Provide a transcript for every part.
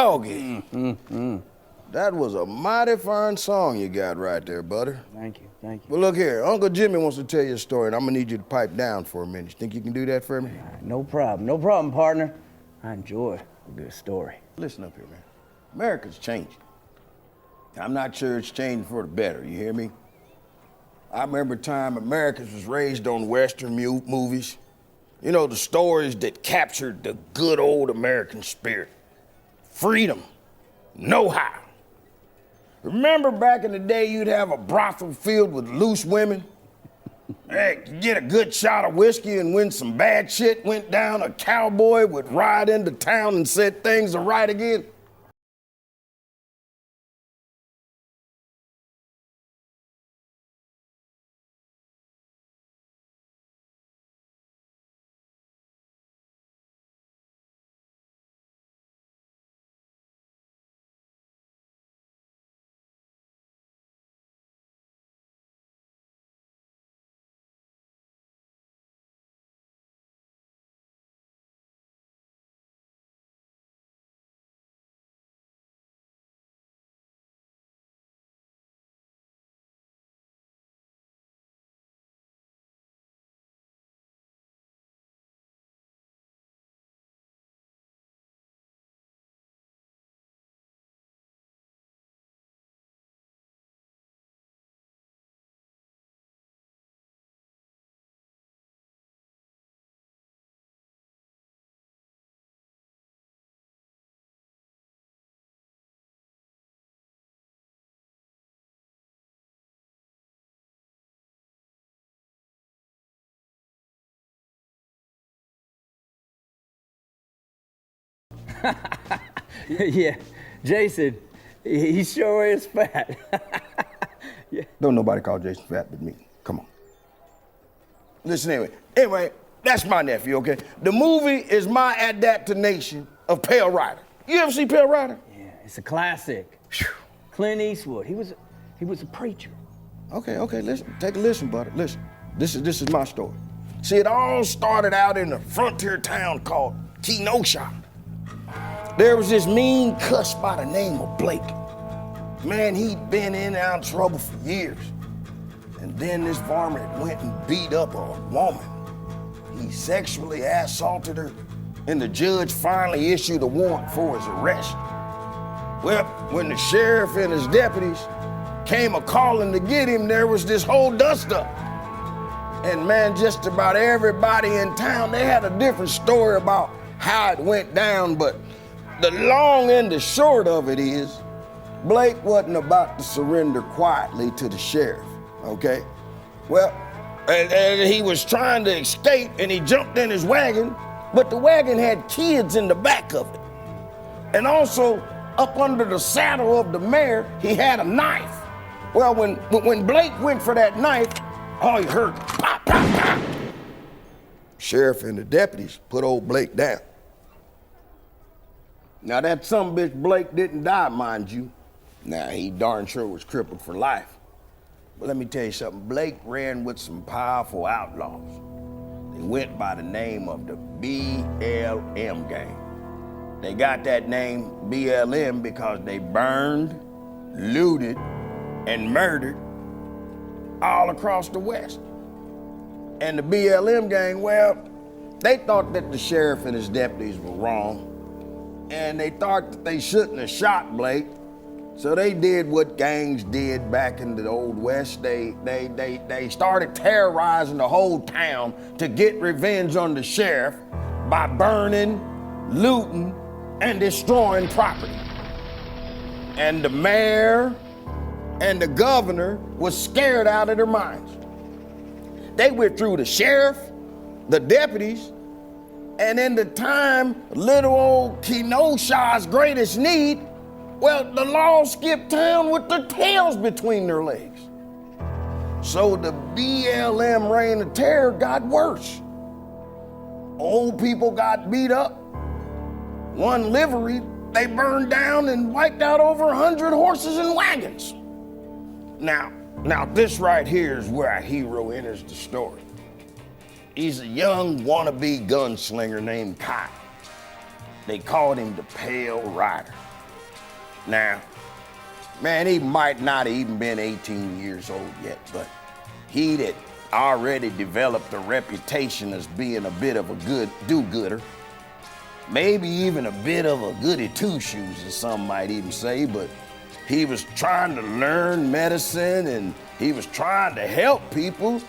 doggy. That was a mighty fine song you got right there, butter. Thank you. Well, look here. Uncle Jimmy wants to tell you a story, and I'm gonna need you to pipe down for a minute. You think you can do that for me? No problem, partner. I enjoy a good story. Listen up here, man. America's changing. I'm not sure it's changing for the better, you hear me? I remember a time Americans was raised on Western movies. You know, the stories that captured the good old American spirit. Freedom, know-how. Remember back in the day, you'd have a brothel filled with loose women? Hey, you get a good shot of whiskey, and when some bad shit went down, a cowboy would ride into town and set things right again. Yeah, Jason, he sure is fat. Yeah. Don't nobody call Jason fat but me. Come on. Listen anyway, that's my nephew, okay? The movie is my adaptation of Pale Rider. You ever see Pale Rider? Yeah, it's a classic. Whew. Clint Eastwood, he was a preacher. Okay, listen, take a listen, buddy, listen. This is my story. See, it all started out in a frontier town called Kenosha. There was this mean cuss by the name of Blake. Man, he'd been in and out of trouble for years. And then this varmint went and beat up a woman. He sexually assaulted her, and the judge finally issued a warrant for his arrest. Well, when the sheriff and his deputies came a-calling to get him, there was this whole dust-up. And man, just about everybody in town, they had a different story about how it went down, but the long and the short of it is, Blake wasn't about to surrender quietly to the sheriff, okay? Well, and he was trying to escape, and he jumped in his wagon, but the wagon had kids in the back of it. And also, up under the saddle of the mare, he had a knife. Well, when Blake went for that knife, all he heard, pop, pop, pop. Sheriff and the deputies put old Blake down. Now that sumbitch Blake didn't die, mind you. Now he darn sure was crippled for life. But let me tell you something, Blake ran with some powerful outlaws. They went by the name of the BLM gang. They got that name BLM because they burned, looted, and murdered all across the West. And the BLM gang, well, they thought that the sheriff and his deputies were wrong, and they thought that they shouldn't have shot Blake, so they did what gangs did back in the Old West. They started terrorizing the whole town to get revenge on the sheriff by burning, looting, and destroying property. And the mayor and the governor was scared out of their minds. They went through the sheriff, the deputies, and in the time, little old Kenosha's greatest need, well, the law skipped town with their tails between their legs. So the BLM reign of terror got worse. Old people got beat up. One livery, they burned down and wiped out over 100 horses and wagons. Now this right here is where our hero enters the story. He's a young wannabe gunslinger named Kyle. They called him the Pale Rider. Now, man, he might not have even been 18 years old yet, but he'd had already developed a reputation as being a bit of a good do-gooder. Maybe even a bit of a goody two-shoes, as some might even say, but he was trying to learn medicine and he was trying to help people,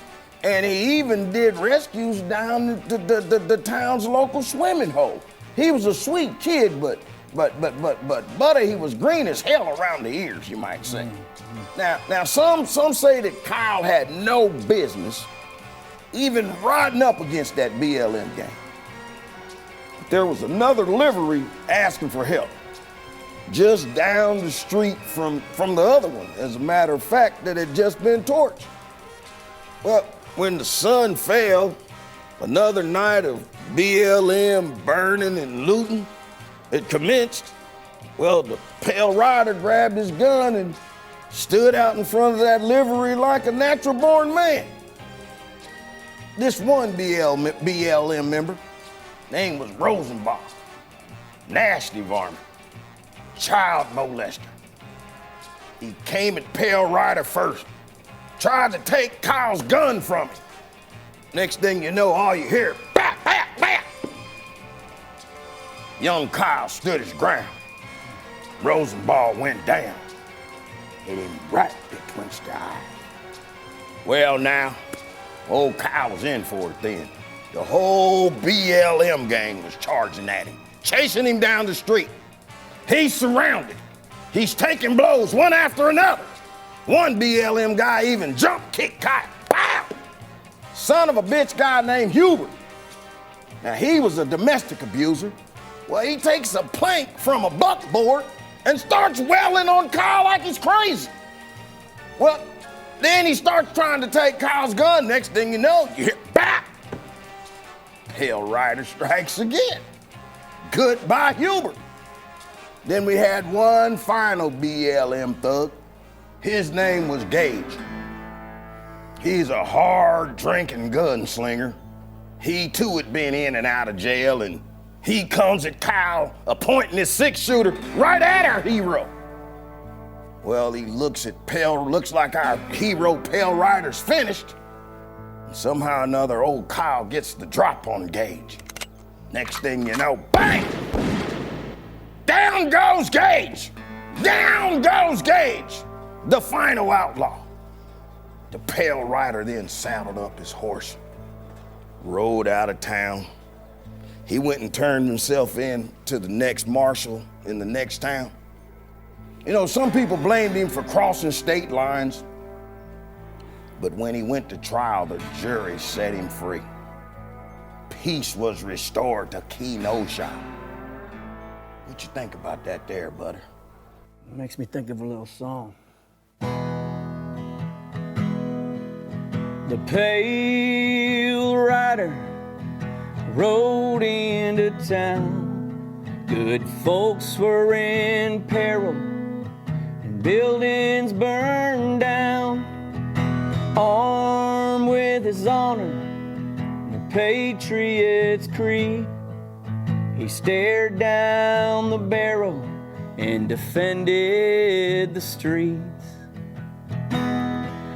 and he even did rescues down the town's local swimming hole. He was a sweet kid, but Buddy, he was green as hell around the ears, you might say. Now some say that Kyle had no business even riding up against that BLM gang. But there was another livery asking for help just down the street from the other one, as a matter of fact, that had just been torched. Well, when the sun fell, another night of BLM burning and looting, it commenced. Well, the pale rider grabbed his gun and stood out in front of that livery like a natural-born man. This one BLM member, name was Rosenbaum, nasty varmint, child molester. He came at Pale Rider first, tried to take Kyle's gun from him. Next thing you know, all you hear, bap, bap, bap. Young Kyle stood his ground. Rosenbaum went down, hit him right between the eyes. Well, now, old Kyle was in for it then. The whole BLM gang was charging at him, chasing him down the street. He's surrounded. He's taking blows one after another. One BLM guy even jump-kicked Kyle. Pow! Son of a bitch guy named Hubert. Now, he was a domestic abuser. Well, he takes a plank from a buckboard and starts wailing on Kyle like he's crazy. Well, then he starts trying to take Kyle's gun. Next thing you know, you hear, bap! Pale Rider strikes again. Goodbye, Hubert. Then we had one final BLM thug. His name was Gage. He's a hard-drinking gunslinger. He, too, had been in and out of jail, and he comes at Kyle, pointing his six-shooter right at our hero. Well, he looks like our hero, Pale Rider's finished. And somehow or another, old Kyle gets the drop on Gage. Next thing you know, bang! Down goes Gage! Down goes Gage! The final outlaw. The Pale Rider then saddled up his horse, rode out of town. He went and turned himself in to the next marshal in the next town. You know, some people blamed him for crossing state lines, but when he went to trial, the jury set him free. Peace was restored to Kenosha. What you think about that there, Butter? It makes me think of a little song. The Pale Rider rode into town. Good folks were in peril and buildings burned down. Armed with his honor and the Patriot's creed, he stared down the barrel and defended the streets.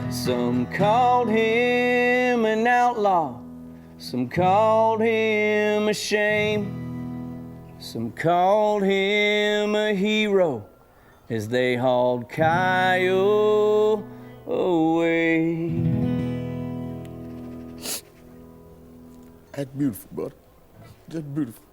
Some called him an outlaw, some called him a shame, some called him a hero as they hauled Kyle away. That's beautiful, buddy. Just beautiful.